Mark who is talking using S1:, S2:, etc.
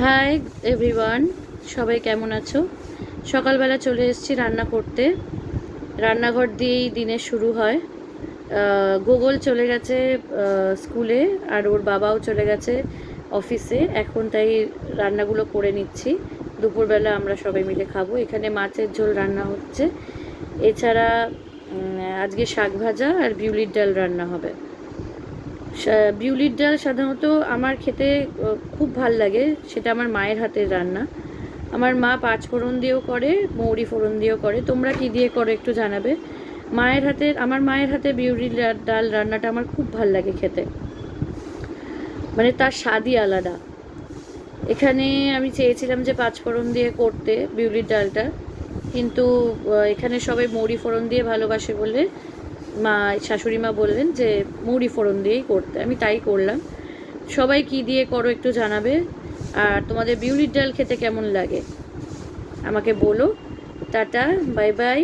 S1: Hi everyone, সবাই কেমন আছো? সকালবেলা চলে এসেছি রান্না করতে। রান্নাঘর দিয়েই দিনের শুরু হয়। গোগল চলে গেছে স্কুলে, আর ওর বাবাও চলে গেছে অফিসে। এখন তাই রান্নাগুলো করে নিচ্ছি। দুপুরবেলা আমরা সবাই মিলে খাবো। এখানে মাছের ঝোল রান্না হচ্ছে, এছাড়া আজকে শাক ভাজা আর বিউলির ডাল রান্না হবে। বিউলির ডাল সাধারণত আমার খেতে খুব ভাল লাগে, সেটা আমার মায়ের হাতের রান্না। আমার মা পাঁচফোড়ন দিয়েও করে, মৌরি ফোড়ন দিয়েও করে। তোমরা কি দিয়ে করো একটু জানাবে। আমার মায়ের হাতে বিউলির ডাল রান্নাটা আমার খুব ভাল লাগে খেতে, মানে তার স্বাদই আলাদা। এখানে আমি চেয়েছিলাম যে পাঁচফোড়ন দিয়ে করতে বিউলির ডালটা, কিন্তু এখানে সবাই মৌরি ফোড়ন দিয়ে ভালোবাসে বলে শাশুড়ি মা বললেন যে মৌরি ফোড়ন দিয়েই করতে। আমি তাই করলাম। সবাই কি দিয়ে করো একটু জানাবে, আর তোমাদের বিউলির ডাল খেতে কেমন লাগে আমাকে বলো। Tata, bye bye.